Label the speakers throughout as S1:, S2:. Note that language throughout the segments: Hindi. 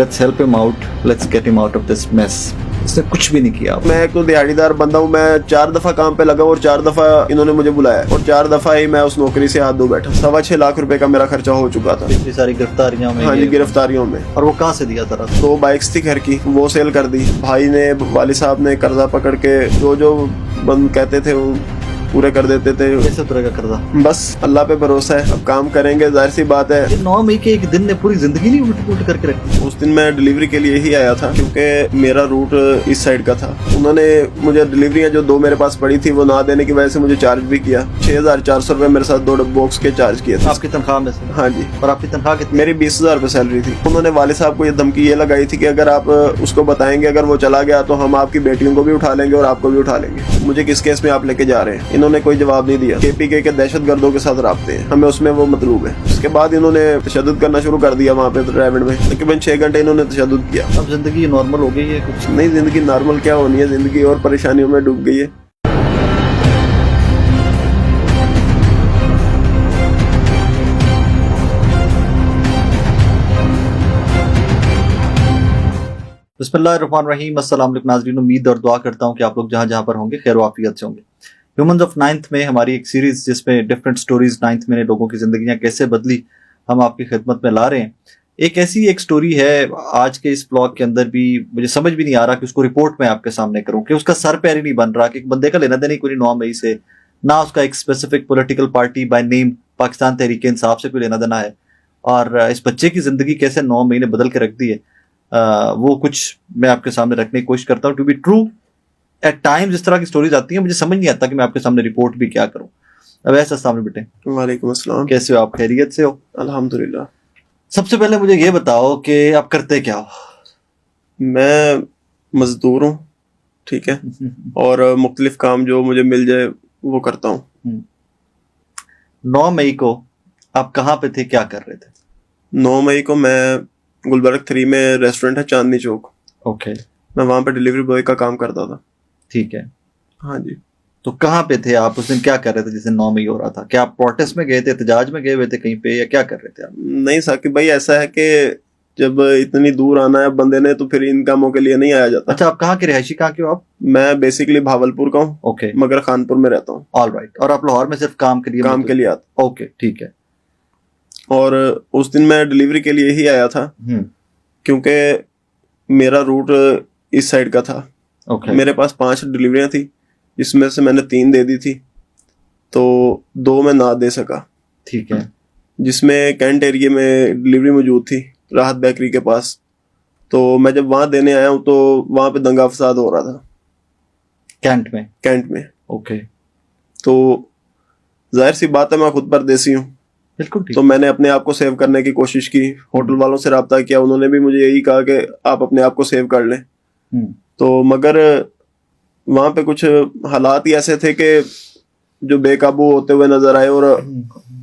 S1: Let's help him out, let's get him out of this mess. इसने कुछ भी नहीं किया।
S2: मैं एक तो दिहाड़ीदार बंदा हूँ, मैं 4 दफा काम पे लगा और 4 दफा इन्होंने मुझे बुलाया और 4 दफा ही मैं उस नौकरी से हाथ धो बैठा। 6.25 लाख रुपए का मेरा खर्चा हो चुका था
S1: इतनी सारी गिरफ्तारियां में।
S2: हाँ जी, गिरफ्तारियों में।
S1: और वो कहाँ से दिया था?
S2: 2 बाइक्स थी घर की, वो सेल कर दी। भाई ने, वाली साहब ने कर्जा पकड़ के जो बंद कहते थे वो पूरे कर देते थे।
S1: कैसे उतरेगा कर्जा?
S2: बस अल्लाह पे भरोसा है, अब काम करेंगे, जाहिर सी बात है।
S1: 9 मई के एक दिन ने पूरी जिंदगी नहीं उल्ट करके रखी।
S2: उस दिन मैं डिलीवरी के लिए ही आया था क्योंकि मेरा रूट इस साइड का था। उन्होंने मुझे डिलीवरियां जो 2 मेरे पास पड़ी थी वो ना देने की वजह से मुझे चार्ज भी किया। 6,400 रुपए मेरे साथ 2 बॉक्स के चार्ज किए थे।
S1: आपकी तनख्वाह में से?
S2: हाँ जी।
S1: और आपकी तनख्वाह कितनी?
S2: मेरी 20,000 रुपए सैलरी थी। उन्होंने वाले साहब को ये धमकी ये लगाई थी कि अगर आप उसको बताएंगे, अगर वो चला गया तो हम आपकी बेटियों को भी उठा लेंगे और आपको भी उठा लेंगे। मुझे किस केस में आप लेके जा रहे हैं? इन्होंने कोई जवाब नहीं दिया। KPK के दहशतगर्दों के साथ राब्ते हैं, हमें उसमें वो मतलूब है। उसके बाद इन्होंने तशद्दुद करना शुरू कर दिया वहाँ पे ड्राइवर में। तकरीबन 6 घंटे इन्होंने तशद्दुद किया।
S1: अब जिंदगी नॉर्मल हो गई है? कुछ
S2: नहीं, जिंदगी नॉर्मल क्या होनी है, जिंदगी और परेशानियों में डूब गई है।
S1: बिस्मिल्लाहिर्रहमानिर्रहीम। अस्सलाम वालेकुम नाज़रीन, उम्मीद और दुआ करता हूँ कि आप लोग जहाँ जहाँ पर होंगे खैर वाफियत से होंगे। ह्यूमंस ऑफ 9th में हमारी एक सीरीज जिसमें डिफरेंट स्टोरीज 9th में लोगों की जिंदगियां कैसे बदली हम आपकी खिदमत में ला रहे हैं। एक स्टोरी है आज के इस ब्लॉग के अंदर भी, मुझे समझ भी नहीं आ रहा कि उसको रिपोर्ट में आपके सामने करूं कि उसका सर पैर ही नहीं बन रहा कि एक बंदे का लेना देना ही कोई 9 मई से, ना उसका एक specific political party by name Pakistan Tehreek Insaf से कोई लेना देना है। और इस बच्चे की जिंदगी कैसे 9 मई ने बदल के रख दी है, वो कुछ मैं आपके सामने रखने की कोशिश करता हूँ। To be true, at times इस तरह की स्टोरीज आती हैं, मुझे समझ नहीं आता कि मैं आपके सामने रिपोर्ट भी क्या करूं। अब ऐसा सामने बेटे,
S2: वालेकुम अस्सलाम।
S1: कैसे हो आप? खैरियत से हो?
S2: अल्हम्दुलिल्लाह। सबसे
S1: सबसे पहले मुझे ये बताओ कि आप करते क्या हो?
S2: मैं मजदूर हूँ, ठीक है, और मुख्तलिफ काम जो मुझे मिल जाए वो करता हूँ।
S1: 9 मई को आप कहाँ पे थे, क्या कर रहे थे?
S2: 9 मई को मैं गुलबर्ग 3 में रेस्टोरेंट है चांदनी चौक,
S1: ओके,
S2: मैं वहाँ पे डिलीवरी बॉय का काम करता था।
S1: ठीक है।
S2: हाँ जी।
S1: तो कहाँ पे थे आप उस दिन, क्या कर रहे थे जिस दिन 9 मई हो रहा था? क्या आप प्रोटेस्ट में गए थे, एहतजाज में गए हुए थे कहीं पे, या क्या कर रहे थे आप?
S2: नहीं साकिब भाई, ऐसा है कि जब इतनी दूर आना है बंदे ने तो फिर इन कामों के लिए नहीं आया जाता।
S1: अच्छा, आप कहाँ के रिहायशी, कहाँ के हो आप?
S2: मैं बेसिकली भावलपुर का हूँ,
S1: ओके,
S2: मगर खानपुर में रहता हूँ।
S1: All right. और आप लाहौर में सिर्फ काम के लिए?
S2: काम के लिए आता।
S1: ओके, ठीक है।
S2: और उस दिन मैं डिलीवरी के लिए ही आया था क्योंकि मेरा रूट इस साइड का था।
S1: ओके,
S2: मेरे पास 5 डिलीवरियां थी, जिसमें से मैंने 3 दे दी थी, तो 2 मैं ना दे सका।
S1: ठीक है।
S2: जिसमें कैंट एरिया में डिलीवरी मौजूद थी, राहत बेकरी के पास। तो मैं जब वहां देने आया हूँ तो वहां पे दंगा फसाद हो रहा था कैंट में।
S1: ओके,
S2: तो जाहिर सी बात है, मैं खुद परदेसी हूँ,
S1: बिल्कुल ठीक।
S2: तो मैंने अपने आप को सेव करने की कोशिश की। होटल वालों से रब्ता किया, उन्होंने भी मुझे यही कहा कि आप अपने आप को सेव कर लें। तो मगर वहां पे कुछ हालात ही ऐसे थे कि जो बेकाबू होते हुए नजर आए और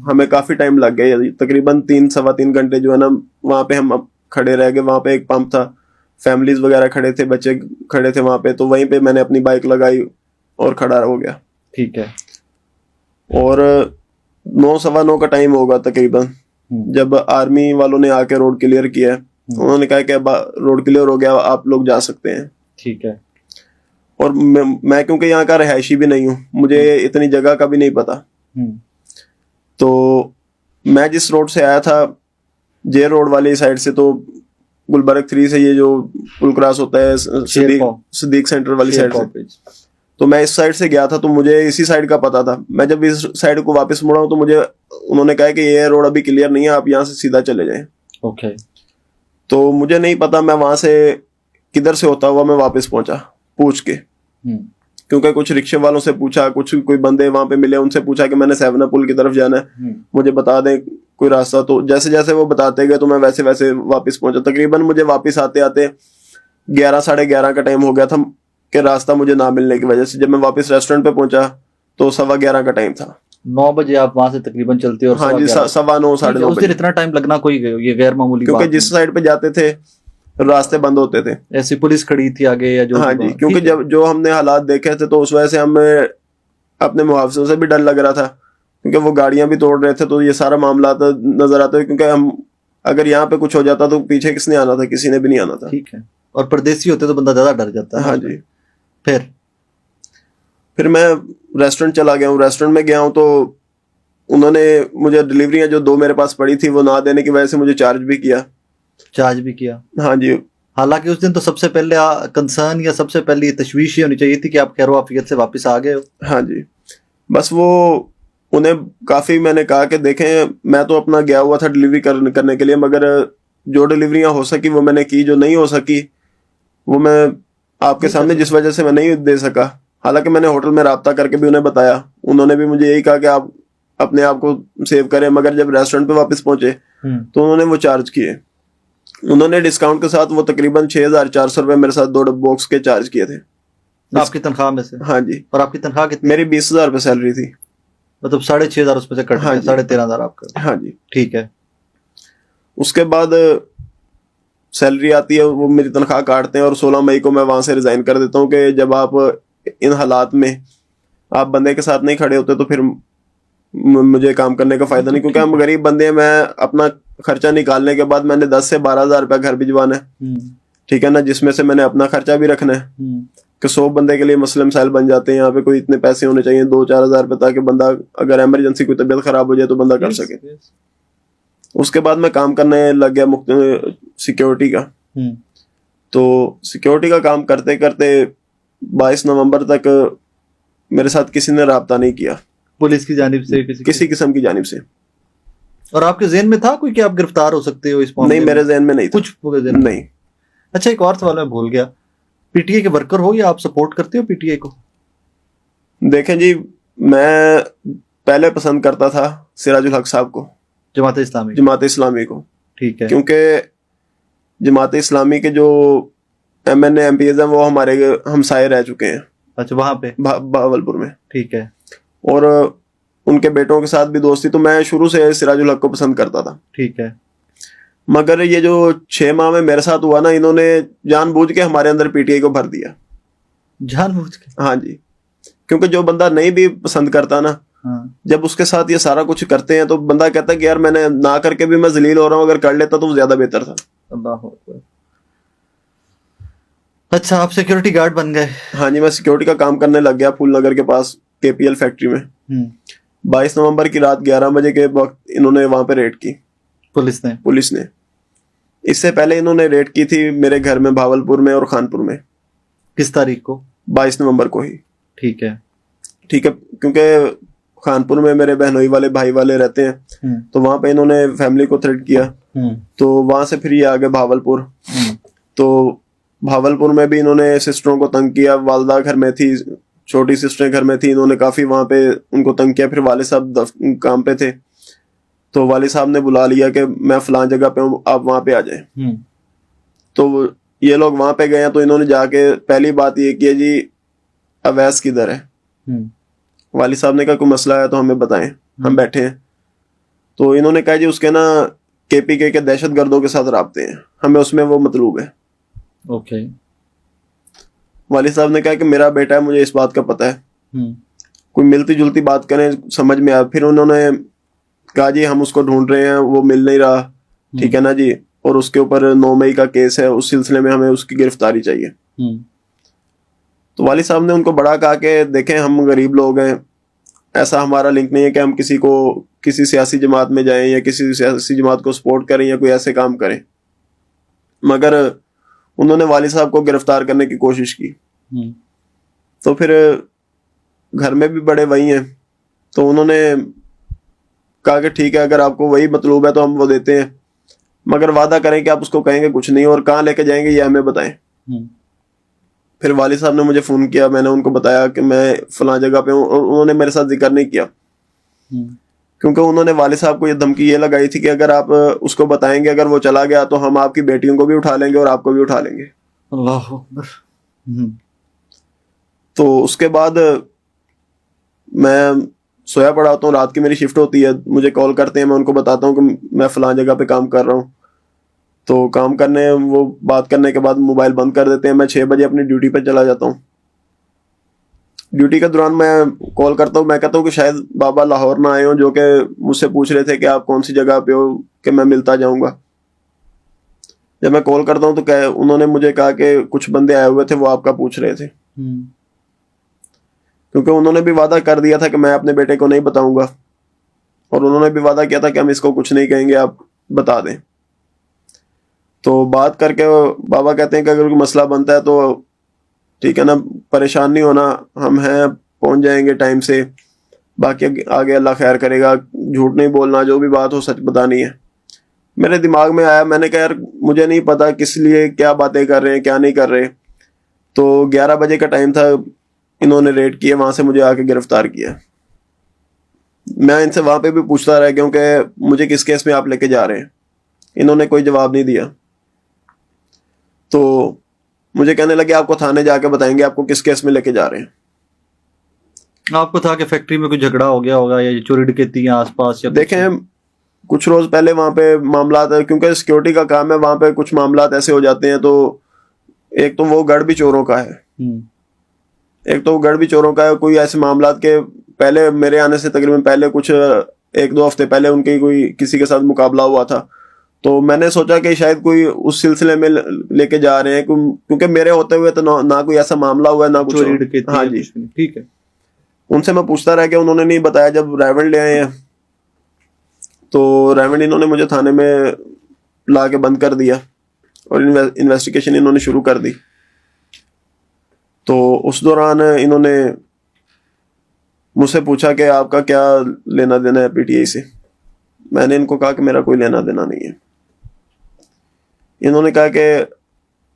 S2: हमें काफी टाइम लग गया। तकरीबन 3-3.25 घंटे जो है ना वहां पे हम खड़े रह गए। वहां पे एक पंप था, फैमिलीज वगैरह खड़े थे, बच्चे खड़े थे वहां पे, तो वहीं पे मैंने अपनी बाइक लगाई और खड़ा हो गया।
S1: ठीक है।
S2: और 9-9:15 का टाइम होगा तकरीबन, जब आर्मी वालों ने आके रोड क्लियर किया है। उन्होंने कहा कि अब रोड क्लियर हो गया, आप लोग जा सकते हैं।
S1: ठीक है।
S2: और मैं क्योंकि यहाँ का रहायशी भी नहीं हूँ, मुझे इतनी जगह का भी नहीं पता, तो मैं जिस रोड से आया था, जे रोड वाली साइड से, तो गुलबर्ग 3 से ये जो पुल क्रॉस होता है सिद्दीक सेंटर वाली साइड से, तो मैं इस साइड से गया था, तो मुझे इसी साइड का पता था। मैं जब इस साइड को वापस मुड़ा हूँ तो मुझे उन्होंने कहा कि ये रोड अभी क्लियर नहीं है, आप यहाँ से सीधा चले जाएं।
S1: ओके।
S2: तो मुझे नहीं पता मैं वहां से किधर से होता हुआ मैं वापस पहुंचा पूछ के, क्योंकि कुछ रिक्शे वालों से पूछा, कोई बंदे वहां पे मिले, उनसे पूछा कि मैंने 7 पुल की तरफ जाना है, मुझे बता दें कोई रास्ता। तो जैसे जैसे वो बताते गए तो मैं वैसे वैसे वापस पहुंचा। तकरीबन मुझे वापस आते आते 11-11:30 का टाइम हो गया था कि रास्ता मुझे ना मिलने की वजह से। जब मैं वापस रेस्टोरेंट पे पहुंचा तो 11:15 का टाइम था।
S1: 9 बजे आप वहां से तकरीबन चलते हो?
S2: हाँ जी, 9:15
S1: बजे। इतना टाइम लगना कोई ये गैर मामूली बात,
S2: क्योंकि जिस साइड पे जाते थे रास्ते बंद होते थे।
S1: ऐसी पुलिस खड़ी थी आगे या जो?
S2: हाँ जी, क्योंकि जब जो हमने हालात देखे थे तो उस वजह से हमें अपने मुआवजों से भी डर लग रहा था, क्योंकि वो गाड़ियां भी तोड़ रहे थे। तो ये सारा मामला नजर आता है, क्योंकि हम अगर यहाँ पे कुछ हो जाता तो पीछे किसने आना था, किसी ने भी नहीं आना था।
S1: ठीक है, और परदेसी होते तो बंदा ज्यादा डर जाता है।
S2: हाँ जी।
S1: फिर
S2: मैं रेस्टोरेंट चला गया हूँ। रेस्टोरेंट में गया हूँ तो उन्होंने मुझे डिलीवरियां जो 2 मेरे पास पड़ी थी वो ना देने की वजह से मुझे चार्ज भी किया। हाँ जी।
S1: हालांकि उस दिन तो सबसे पहले कंसर्न या सबसे पहली तशवीश ये होनी चाहिए थी कि आप खैर वाफियत से वापस आ गए हो।
S2: हाँ जी। बस वो उन्हें काफी मैंने कहा कि देखें, मैं तो अपना गया हुआ था डिलीवरी करने के लिए, मगर जो डिलीवरियां हो सकी वो मैंने की, जो नहीं हो सकी वो मैं आपके सामने जिस वजह से मैं नहीं दे सका। हालांकि मैंने होटल में राब्ता करके भी उन्हें बताया, उन्होंने भी मुझे यही कहा कि आप अपने आप को सेव करें, मगर जब रेस्टोरेंट पे वापस पहुंचे तो उन्होंने वो चार्ज किए। उन्होंने डिस्काउंट के साथ वो तकरीबन 6,400 रुपए मेरे साथ 2 बॉक्स के चार्ज किए थे
S1: आपकी तनख्वाह में से।
S2: हाँ जी।
S1: और आपकी तनख्वाह कितनी?
S2: मेरी 20,000 रुपए सैलरी थी,
S1: मतलब 6,500 उसमें से कट
S2: हाँ
S1: गए, 13,500 आपका।
S2: हाँ जी।
S1: ठीक है।
S2: उसके बाद सैलरी आती है, वो मेरी तनख्वाह काटते हैं और 16 मई को मैं वहां से रिजाइन कर देता हूँ कि जब आप इन हालात में आप बंदे के साथ नहीं खड़े होते तो फिर मुझे काम करने का फायदा नहीं, क्योंकि हम गरीब बंदे हैं। मैं अपना खर्चा निकालने के बाद मैंने 10 से 12,000 रुपया घर भिजवाना है, ठीक है ना, जिसमें से मैंने अपना खर्चा भी रखना है कि 100 बंदे के लिए मसले मसाइल बन जाते हैं। यहाँ पे कोई इतने पैसे होने चाहिए 2-4 हज़ार रुपए, ताकि बंदा अगर इमरजेंसी कोई तबीयत खराब हो जाए तो बंदा कर सके। उसके बाद मैं काम करने लग गया सिक्योरिटी का। तो सिक्योरिटी का काम करते करते 22 नवंबर तक मेरे साथ किसी ने राब्ता नहीं किया,
S1: पुलिस की जानिब से,
S2: किसी किस्म की जानिब से।
S1: और आपके ज़हन में था कोई कि आप गिरफ्तार हो सकते हो इस मामले में?
S2: नहीं, मेरे ज़हन में नहीं था
S1: कुछ नहीं। अच्छा, एक और सवाल मैं भूल गया, पीटीआई के वर्कर हो या आप सपोर्ट करते हो पीटीआई को?
S2: देखें जी, मैं पहले पसंद करता था सिराजुल हक साहब को, जमात इस्लामी को। ठीक है। क्योंकि जमात इस्लामी के जो एमएनए एमपीएस हैं वो हमारे हमसाये रह चुके हैं।
S1: अच्छा, वहां पे
S2: भावलपुर में।
S1: ठीक है। और
S2: उनके बेटों के साथ भी दोस्ती, तो मैं शुरू से सिराजुल हक को पसंद करता था।
S1: ठीक है।
S2: मगर ये जो 6 माह में मेरे साथ हुआ ना, इन्होंने जानबूझ के हमारे अंदर पीटीआई को भर दिया।
S1: जानबूझ के?
S2: हाँ जी। क्योंकि जो बंदा नहीं भी पसंद करता ना, जब उसके साथ ये सारा कुछ करते हैं तो बंदा कहता है कि यार मैंने ना करके भी मैं जलील हो रहा हूँ, अगर कर लेता तो वो ज्यादा बेहतर था।
S1: अच्छा, आप सिक्योरिटी गार्ड बन गए?
S2: हाँ जी, मैं सिक्योरिटी का काम करने लग गया फूलनगर के पास केपीएल फैक्ट्री में। 22 नवंबर की रात 11 बजे के वक्त इन्होंने वहां पे रेड की, पुलिस ने। इससे पहले इन्होंने रेड की थी मेरे घर में भावलपुर में और खानपुर में।
S1: किस तारीख को?
S2: 22 नवंबर को ही।
S1: ठीक है।
S2: क्योंकि खानपुर में मेरे बहनोई वाले भाई वाले रहते हैं, तो वहां पे इन्होंने फैमिली को थ्रेट किया। तो वहां से फिर ये आ गए भावलपुर। तो भावलपुर में भी इन्होंने सिस्टरों को तंग किया, वालदा घर में थी, छोटी सिस्टरें घर में थी, इन्होंने काफी वहां पे उनको तंग किया। फिर वाले साहब काम पे थे, तो वाले साहब ने बुला लिया कि मैं फलां जगह पे हूँ, आप वहां पे आ जाए। तो ये लोग वहां पे गए, तो इन्होंने जाके पहली बात ये की, जी अवैस किधर है? वाली साहब ने कहा कोई मसला है तो हमें बताएं, हम बैठे हैं। तो इन्होंने कहा जी उसके ना केपीके के दहशतगर्दों के साथ राब्ते हैं, हमें उसमें वो मतलूब है।
S1: ओके।
S2: वाली साहब ने कहा कि मेरा बेटा है, मुझे इस बात का पता है, कोई मिलती जुलती बात करें समझ में आ। फिर उन्होंने कहा जी हम उसको ढूंढ रहे हैं, वो मिल नहीं रहा, ठीक है ना जी, और उसके ऊपर 9 मई का केस है, उस सिलसिले में हमें उसकी गिरफ्तारी चाहिए। तो वाली साहब ने उनको बड़ा कहा कि देखें हम गरीब लोग हैं, ऐसा हमारा लिंक नहीं है कि हम किसी सियासी जमात में जाएं या किसी सियासी जमात को सपोर्ट करें या कोई ऐसे काम करें। मगर उन्होंने वाली साहब को गिरफ्तार करने की कोशिश की। तो फिर घर में भी बड़े वही हैं, तो उन्होंने कहा कि ठीक है अगर आपको वही मतलूब है तो हम वो देते हैं, मगर वादा करें कि आप उसको कहेंगे कुछ नहीं, और कहाँ लेके जाएंगे ये हमें बताएं। फिर वाली साहब ने मुझे फोन किया, मैंने उनको बताया कि मैं फलां जगह पे हूँ, और उन्होंने मेरे साथ जिक्र नहीं किया, क्योंकि उन्होंने वाली साहब को ये धमकी ये लगाई थी कि अगर आप उसको बताएंगे, अगर वो चला गया तो हम आपकी बेटियों को भी उठा लेंगे और आपको भी उठा लेंगे।
S1: अल्लाह अकबर।
S2: तो उसके बाद मैं सोया पड़ा होता हूँ, रात की मेरी शिफ्ट होती है, मुझे कॉल करते हैं, मैं उनको बताता हूँ कि मैं फलां जगह पे काम कर रहा हूँ। तो काम करने वो बात करने के बाद मोबाइल बंद कर देते हैं। मैं 6 बजे अपनी ड्यूटी पे चला जाता हूँ। ड्यूटी के दौरान मैं कॉल करता हूँ, मैं कहता हूँ कि शायद बाबा लाहौर ना आए हो, जो कि मुझसे पूछ रहे थे कि आप कौन सी जगह पे हो कि मैं मिलता जाऊंगा। जब मैं कॉल करता हूँ तो उन्होंने मुझे कहा कि कुछ बंदे आए हुए थे, वो आपका पूछ रहे थे। क्योंकि उन्होंने भी वादा कर दिया था कि मैं अपने बेटे को नहीं बताऊंगा, और उन्होंने भी वादा किया था कि हम इसको कुछ नहीं कहेंगे, आप बता दें। तो बात करके बाबा कहते हैं कि अगर कोई मसला बनता है तो ठीक है ना, परेशान नहीं होना, हम हैं, पहुंच जाएंगे टाइम से, बाकी आगे अल्लाह खैर करेगा, झूठ नहीं बोलना, जो भी बात हो सच बतानी है। मेरे दिमाग में आया, मैंने कहा यार मुझे नहीं पता किस लिए क्या बातें कर रहे हैं, क्या नहीं कर रहे। तो 11 बजे का टाइम था, इन्होंने रेड किया, वहां से मुझे आके गिरफ्तार किया। मैं इनसे वहां पे भी पूछता रहा क्योंकि मुझे किस केस में आप लेके जा रहे हैं, इन्होंने कोई जवाब नहीं दिया। तो मुझे कहने लगे आपको थाने जाके बताएंगे आपको किस केस में लेके जा रहे हैं।
S1: आपको था कि फैक्ट्री में कोई झगड़ा हो गया होगा या चोरी डकैती है आसपास या
S2: देखें, कुछ रोज पहले वहां पे मामला, क्योंकि सिक्योरिटी का काम है, वहां पे कुछ मामला ऐसे हो जाते हैं। तो एक तो वो गढ़ भी चोरों का है, एक तो गढ़ भी चोरों का है। कोई ऐसे मामला के पहले मेरे आने से तकरीबन पहले कुछ 1-2 हफ्ते पहले उनके कोई किसी के साथ मुकाबला हुआ था। तो मैंने सोचा कि शायद कोई उस सिलसिले में लेके जा रहे हैं, क्योंकि मेरे होते हुए तो ना कोई ऐसा मामला हुआ है, ना कुछ
S1: चोरी डकैती।
S2: हाँ जी,
S1: ठीक है।
S2: उनसे मैं पूछता रहा कि उन्होंने नहीं बताया। जब रायवंड ले आए हैं तो रायवंड इन्होंने मुझे थाने में ला के बंद कर दिया और इन्वेस्टिगेशन इन्होंने शुरू कर दी। तो उस दौरान इन्होंने मुझसे पूछा कि आपका क्या लेना देना है पीटीआई से। मैंने इनको कहा कि मेरा कोई लेना देना नहीं है। इन्होंने कहा कि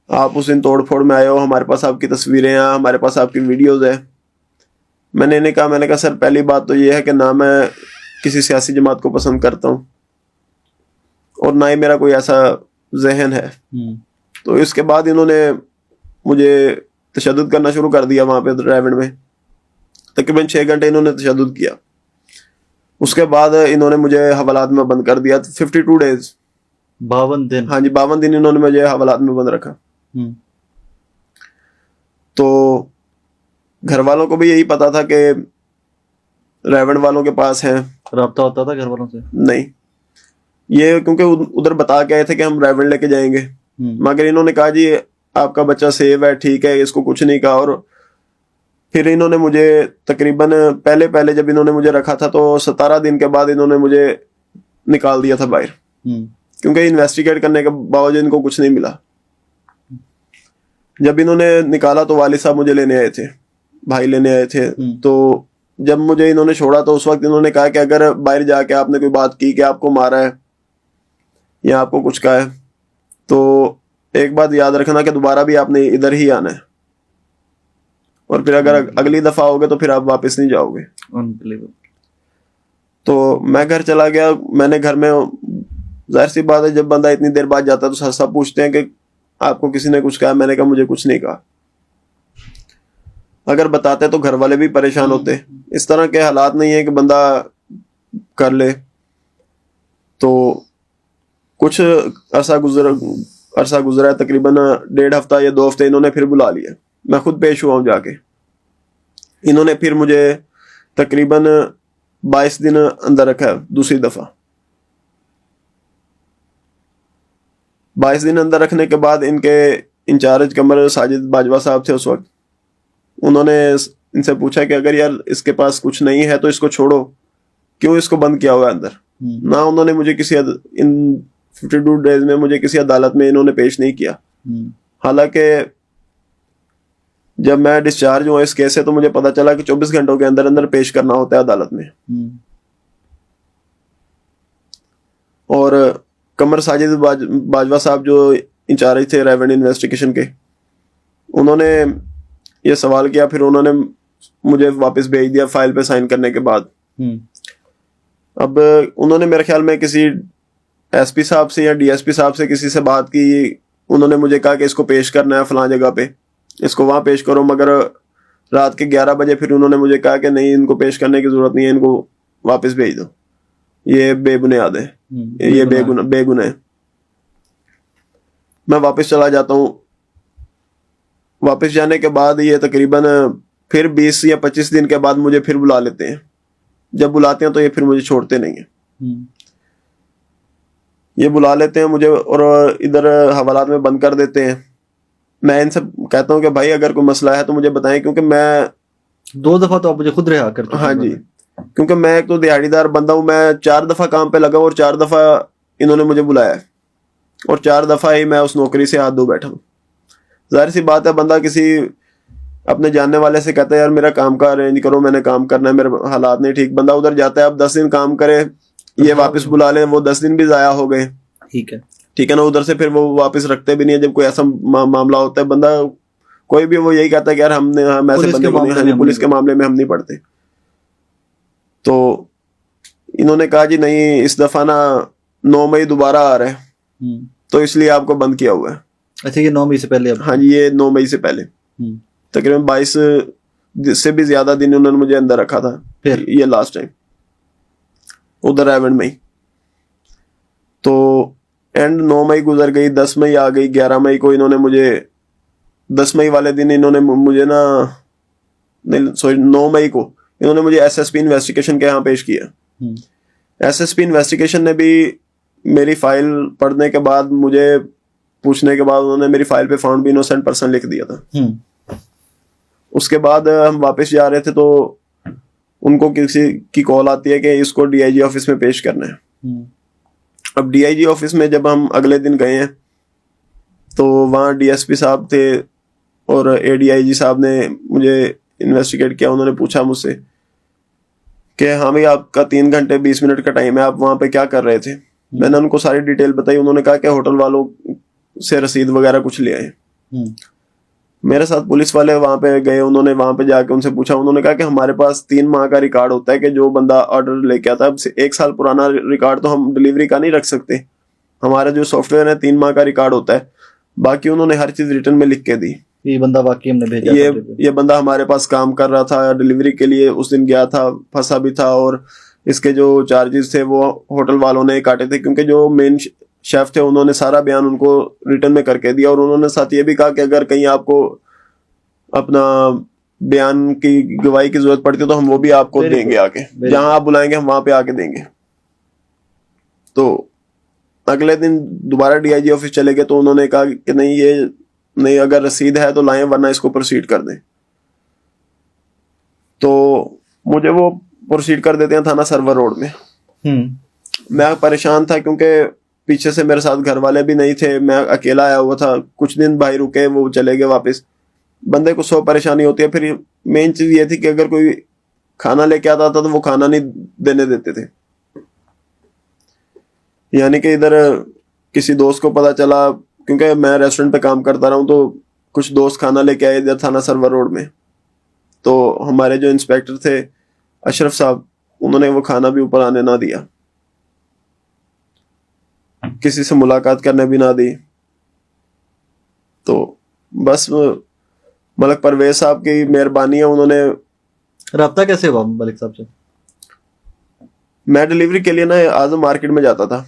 S2: आप उस दिन तोड़ फोड़ में आए हो, हमारे पास आपकी तस्वीरें हैं, हमारे पास आपकी वीडियोज है। मैंने इन्हें कहा सर पहली बात तो ये है कि ना मैं किसी सियासी जमात को पसंद करता हूँ और ना ही मेरा कोई ऐसा जहन है। तो इसके बाद इन्होंने मुझे तशद्दुद करना शुरू कर दिया। वहां पे रायवंड में तकरीबन 6 घंटे इन्होंने तशद्दुद किया। उसके बाद इन्होंने मुझे हवालात में बंद कर दिया। 52 डेज,
S1: 52 दिन।
S2: हाँ जी, 52 दिन इन्होंने मुझे हवालात में बंद रखा। तो घर वालों को भी यही पता था कि रायवंड वालों के पास है।
S1: रब्ता होता था घर वालों से?
S2: नहीं, ये क्योंकि उधर बता के आए थे कि हम रायवंड लेके जाएंगे, मगर इन्होंने कहा जी आपका बच्चा सेव है, ठीक है, इसको कुछ नहीं कहा। और फिर इन्होंने मुझे तकरीबन पहले जब इन्होंने मुझे रखा था तो 17 दिन के बाद इन्होंने मुझे निकाल दिया था बाहर, क्योंकि इन्वेस्टिगेट करने के बावजूद इनको कुछ नहीं मिला। जब इन्होंने निकाला तो वालिद साहब मुझे लेने आए थे, भाई लेने आए थे। तो जब मुझे इन्होंने छोड़ा तो उस वक्त इन्होंने कहा कि अगर बाहर जाके आपने कोई बात की कि आपको मारा है या आपको कुछ कहा है तो एक बात याद रखना कि दोबारा भी आपने इधर ही आना है, और फिर अगर अगली दफा आओगे तो फिर आप वापस नहीं जाओगे। तो मैं घर चला गया। मैंने घर में, जाहिर सी बात है जब बंदा इतनी देर बाद जाता है तो सब पूछते हैं कि आपको किसी ने कुछ कहा? मैंने कहा मुझे कुछ नहीं कहा। अगर बताते तो घर वाले भी परेशान होते। इस तरह के हालात नहीं है कि बंदा कर ले। तो कुछ अरसा गुजरा है, तकरीबन 1.5 हफ्ता या 2 हफ्ते इन्होंने फिर बुला लिया। मैं खुद पेश हुआ हूं जाके। इन्होंने फिर मुझे तकरीबन 22 दिन अंदर रखा दूसरी दफा। 22 दिन अंदर रखने के बाद इनके इंचार्ज कमर साजिद बाजवा साहब थे उस वक्त। उन्होंने इनसे पूछा कि अगर यार इसके पास कुछ नहीं है तो इसको छोड़ो, क्यों इसको बंद किया हुआ है अंदर? ना उन्होंने मुझे इन 52 डेज में मुझे किसी अदालत में इन्होंने पेश नहीं किया। हालांकि जब मैं डिस्चार्ज हुआ इस केस से तो मुझे पता चला कि 24 घंटों के अंदर अंदर पेश करना होता है अदालत में। और कमर साजिद बाजवा साहब जो इंचार्ज थे रायवंड इन्वेस्टिगेशन के, उन्होंने ये सवाल किया, फिर उन्होंने मुझे वापस भेज दिया फाइल पे साइन करने के बाद। अब उन्होंने मेरे ख्याल में किसी एसपी साहब से या डीएसपी साहब से किसी से बात की। उन्होंने मुझे कहा कि इसको पेश करना है फलां जगह पे, इसको वहां पेश करो। मगर रात के 11 बजे फिर उन्होंने मुझे कहा कि नहीं, इनको पेश करने की जरूरत नहीं है, इनको वापस भेज दो, ये बेबुनियाद है, ये बेगुनाह है। मैं वापस चला जाता हूँ। वापस जाने के बाद ये तकरीबन फिर 20 या 25 दिन के बाद मुझे फिर बुला लेते हैं। जब बुलाते हैं तो ये फिर मुझे छोड़ते नहीं है। ये बुला लेते हैं मुझे और इधर हवालात में बंद कर देते हैं। मैं इनसे कहता हूँ कि भाई अगर कोई मसला है तो मुझे बताएं, क्योंकि मैं
S1: 2 दफा तो आप मुझे खुद रिहा कर चुके हैं।
S2: हाँ जी, क्योंकि मैं एक तो दिहाड़ीदार बंदा हूँ, मैं 4 दफा काम पे लगा और 4 दफा इन्होंने मुझे बुलाया है और 4 दफा ही मैं उस नौकरी से हाथ धो बैठा हूँ। जाहिर सी बात है, बंदा किसी अपने जानने वाले से कहता है यार मेरा काम का अरेंज करो, मैंने काम करना है, मेरे हालात नहीं ठीक, बंदा उधर जाता है, अब 10 दिन काम करे, ये वापस बुला ले, वो 10 दिन भी जाया हो गए। ठीक है ना, उधर से फिर वो वापस रखते भी नहीं है। जब कोई ऐसा मामला होता है, बंदा कोई भी वो यही कहता है कि यार हम ऐसे बंदे को नहीं, पुलिस के मामले में हम नहीं पढ़ते। तो इन्होंने कहा जी नहीं, इस दफा ना 9 मई दोबारा आ रहा है, तो इसलिए आपको बंद किया हुआ है।
S1: अच्छा, ये 9 मई से पहले?
S2: हाँ जी, ये 9 मई से पहले तकरीबन 22 से भी ज्यादा दिन उन्होंने मुझे अंदर रखा था। फिर ये लास्ट टाइम उधर रेवन में। तो एंड 9 मई गुजर गई, 10 मई आ गई, 11 मई को इन्होंने मुझे, 10 मई वाले दिन इन्होंने मुझे ना, नहीं सॉरी 9 मई को इन्होंने मुझे एसएसपी इन्वेस्टिगेशन के यहाँ पेश किया। एसएसपी इन्वेस्टिगेशन ने भी मेरी फाइल पढ़ने के बाद, मुझे पूछने के बाद, उन्होंने मेरी फाइल पे फाउंड भी इनोसेंट पर्सन लिख दिया था। उसके बाद हम वापस जा रहे थे तो उनको किसी की कॉल आती है कि इसको डीआईजी ऑफिस में पेश करना है। अब डीआईजी ऑफिस में जब हम अगले दिन गए हैं तो वहाँ डीएसपी साहब थे और एडीआईजी साहब ने मुझे इन्वेस्टिगेट किया। उन्होंने पूछा मुझसे कि हाँ भाई, आपका 3 घंटे 20 मिनट का टाइम है, आप वहाँ पे क्या कर रहे थे? मैंने उनको सारी डिटेल बताई। उन्होंने कहा कि होटल वालों से रसीद वगैरह कुछ ले आए। मेरे साथ पुलिस वाले वहां पे गए, उन्होंने वहां पे जाके उनसे पूछा। उन्होंने कहा कि हमारे पास 3 माह का रिकॉर्ड होता है कि जो बंदा ऑर्डर लेके आता है, अब 1 साल पुराना रिकॉर्ड तो हम डिलीवरी का नहीं रख सकते। हमारा जो सॉफ्टवेयर है 3 माह का रिकॉर्ड होता है। बाकी उन्होंने हर चीज रिटर्न में लिख के दी।
S1: ये बंदा बाकी हमने भेजा,
S2: ये बंदा हमारे पास काम कर रहा था, डिलीवरी के लिए उस दिन गया था, फंसा भी था, और इसके जो चार्जेस थे वो होटल वालों ने काटे थे, क्योंकि जो मेन शेफ थे उन्होंने सारा बयान उनको रिटर्न में करके दिया। और उन्होंने साथ ये भी कहा कि अगर कहीं आपको अपना बयान की गवाही की जरूरत पड़ती है तो हम वो भी आपको देंगे, आके जहां आप बुलाएंगे हम वहां पे आके देंगे। तो अगले दिन दोबारा डीआईजी ऑफिस चले गए तो उन्होंने कहा कि नहीं, ये नहीं, अगर रसीद है तो लाएं, वरना इसको प्रोसीड कर दें। तो मुझे वो प्रोसीड कर देते हैं थाना सर्वर रोड में। मैं परेशान था क्योंकि पीछे से मेरे साथ घर वाले भी नहीं थे, मैं अकेला आया हुआ था। कुछ दिन भाई रुके, वो चले गए वापस। बंदे को 100 परेशानी होती है। फिर मेन चीज ये थी कि अगर कोई खाना लेके आता था तो वो खाना नहीं देने देते थे। यानी कि इधर किसी दोस्त को पता चला, क्योंकि मैं रेस्टोरेंट पे काम करता रहा हूँ, तो कुछ दोस्त खाना लेके आए इधर थाना सर्वर रोड में। तो हमारे जो इंस्पेक्टर थे अशरफ साहब, उन्होंने वो खाना भी ऊपर आने ना दिया, किसी से मुलाकात करने भी ना दी। तो बस मलिक परवेज साहब की मेहरबानी है। उन्होंने,
S1: राब्ता कैसे हुआ मलिक साहब से?
S2: मैं डिलीवरी के लिए ना आजम मार्केट में जाता था।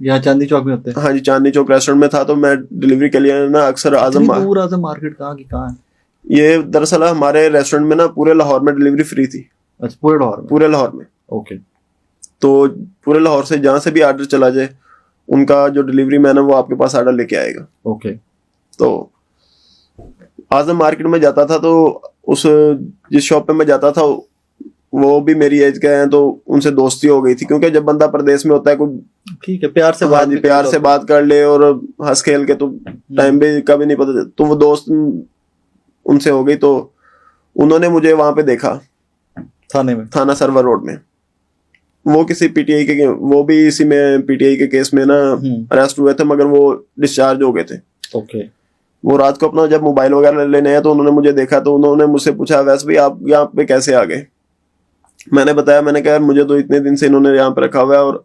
S1: यहाँ चांदनी चौक में होते हैं?
S2: हाँ जी, चांदनी चौक रेस्टोरेंट में था, तो मैं डिलीवरी के लिए ना अक्सर आजम
S1: मार्केट कहाँ की कहाँ है?
S2: ये दरअसल हमारे रेस्टोरेंट में ना पूरे लाहौर में डिलीवरी फ्री थी।
S1: अच्छा, पूरे लाहौर में?
S2: पूरे लाहौर में।
S1: ओके।
S2: तो पूरे लाहौर से जहां से भी ऑर्डर चला जाए, उनका जो डिलीवरी मैन है वो आपके पास ऑर्डर लेके आएगा।
S1: ओके।
S2: तो आजम मार्केट में जाता था, तो उस जिस शॉप पे मैं जाता था वो भी मेरी एज के हैं, तो उनसे दोस्ती हो गई थी। क्योंकि जब बंदा प्रदेश में होता है, कोई
S1: ठीक है, प्यार से
S2: बात कर ले और हंस खेल के, तो टाइम भी कभी नहीं पता। तो वो दोस्त उनसे हो गई। तो उन्होंने मुझे वहां पे देखा
S1: थाने में,
S2: थाना सर्वर रोड में। वो किसी पीटीआई के, वो भी इसी में पीटीआई के केस में ना अरेस्ट हुए थे, मगर वो डिस्चार्ज हो गए थे।
S1: ओके।
S2: वो रात को अपना जब मोबाइल वगैरह लेने आया तो उन्होंने मुझे देखा, तो उन्होंने मुझसे पूछा, वैसे भी आप यहाँ पे कैसे आ गए? मैंने बताया, मैंने कहा मुझे तो इतने दिन से इन्होंने यहाँ पे रखा हुआ है और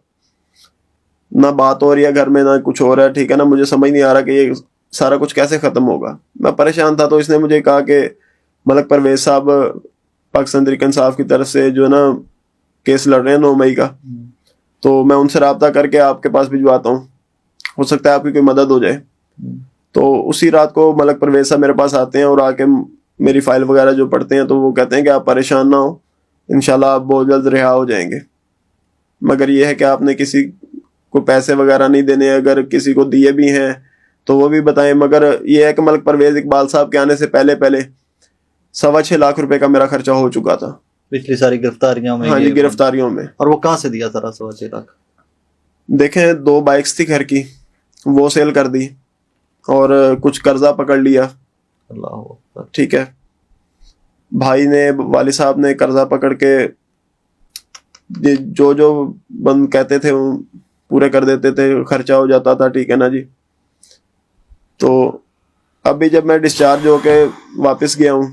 S2: ना बात हो रही है घर में, ना कुछ हो रहा है, ठीक है ना, मुझे समझ नहीं आ रहा कि ये सारा कुछ कैसे खत्म होगा। मैं परेशान था। तो इसने मुझे कहा कि मलिक परवेज साहब पाकिस्तान तहरीक इंसाफ की तरफ से जो है ना केस लड़ रहे हैं 9 मई का, तो मैं उनसे राब्ता करके आपके पास भिजवाता हूँ, हो सकता है आपकी कोई मदद हो जाए। तो उसी रात को मलिक परवेज साहब मेरे पास आते हैं और आके मेरी फाइल वगैरह जो पढ़ते हैं, तो वो कहते हैं कि आप परेशान ना हो, इंशाल्लाह आप बहुत जल्द रिहा हो जाएंगे, मगर ये है कि आपने किसी कोई पैसे वगैरह नहीं देने, अगर किसी को दिए भी हैं तो वो भी बताएं। मगर ये है कि मलिक परवेज इकबाल साहब के आने से पहले पहले 6.25 लाख रुपए का मेरा खर्चा हो चुका था
S1: पिछली सारी गिरफ्तारियों में।
S2: हाँ जी, गिरफ्तारियों में।
S1: और वो कहाँ से दिया सारा 6.25 लाख?
S2: देखें, 2 बाइक्स थी घर की, वो सेल कर दी और कुछ कर्जा पकड़ लिया।
S1: अल्लाह।
S2: ठीक है, भाई ने, वाली साहब ने कर्जा पकड़ के जो जो बंद कहते थे वो पूरे कर देते थे, खर्चा हो जाता था। ठीक है ना जी। तो अभी जब मैं डिस्चार्ज होके वापस गया हूँ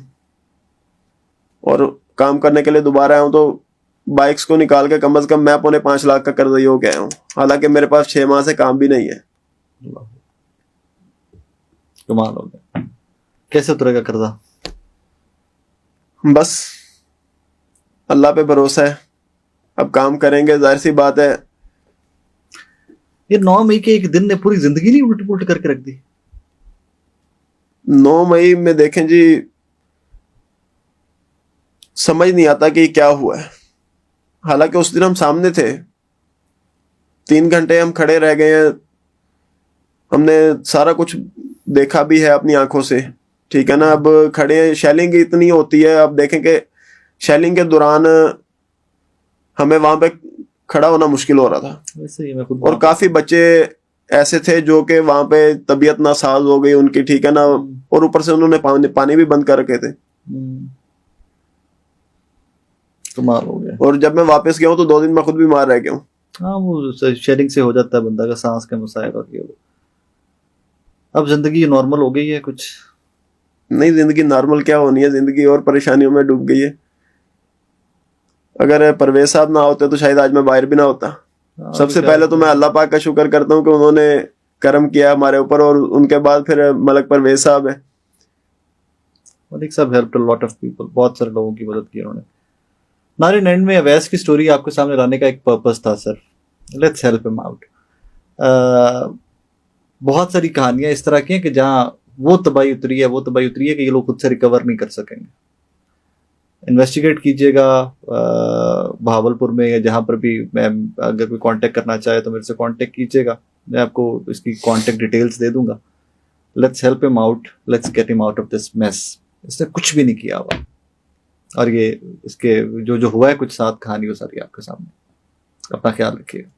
S2: और काम करने के लिए दोबारा आया हूँ, तो बाइक्स को निकाल के कम से कम मैं 5.25 लाख का कर्जा ही हो गया हूँ, हालांकि मेरे पास 6 माह से काम भी नहीं है।
S1: कमाल हो गया। कैसे उतरेगा कर्जा?
S2: बस अल्लाह पे भरोसा है, अब काम करेंगे, जाहिर सी बात है।
S1: ये 9 मई के एक दिन ने पूरी जिंदगी नहीं उल्ट पुलट करके रख दी।
S2: 9 मई में देखें जी, समझ नहीं आता कि क्या हुआ है। हालांकि उस दिन हम सामने थे, 3 घंटे हम खड़े रह गए हैं, हमने सारा कुछ देखा भी है अपनी आंखों से। ठीक है ना। अब खड़े, शेलिंग इतनी होती है, अब देखें कि शेलिंग के दौरान हमें वहां पे खड़ा होना मुश्किल हो रहा था।
S1: वैसे ही मैं खुद
S2: और काफी बच्चे ऐसे थे जो कि वहां पे तबीयत नासाज हो गई उनकी। ठीक है ना। और ऊपर से उन्होंने पानी भी बंद कर रखे थे।
S1: कमाल हो गया।
S2: और जब मैं वापस गया हूँ तो 2 दिन मैं खुद बीमार रह गया हूँ।
S1: हाँ, वो शेयरिंग से हो जाता है बंदा का सांस के मसाइल और ये वो। अब जिंदगी नॉर्मल हो गई है कुछ?
S2: नहीं, जिंदगी नॉर्मल क्या होनी है, जिंदगी और परेशानियों में डूब गई है। अगर परवेज साहब ना होते तो शायद आज मैं बाहर भी ना होता। सबसे पहले तो मैं अल्लाह पाक का शुक्र करता हूँ कि उन्होंने करम किया हमारे ऊपर, और उनके बाद फिर मलिक परवेज साहब है।
S1: मलिक साहब helped a lot of people, बहुत सारे लोगों की मदद की उन्होंने। नारिन एंड में अवैस की स्टोरी आपके सामने लाने का एक पर्पस था sir, let's help him out. बहुत सारी कहानियां इस तरह की हैं कि जहां वो तबाही उतरी है कि ये लोग खुद से रिकवर नहीं कर सकेंगे। इन्वेस्टिगेट कीजिएगा भावलपुर में या जहां पर भी। मैं अगर कोई कांटेक्ट करना चाहे तो मेरे से कांटेक्ट कीजिएगा, मैं आपको इसकी कांटेक्ट डिटेल्स दे दूंगा। Let's help him out, let's get him out of this mess. इसने कुछ भी नहीं किया हुआ, और ये इसके जो जो हुआ है कुछ साथ कहानी वो सारी आपके सामने। अपना ख्याल रखिएगा।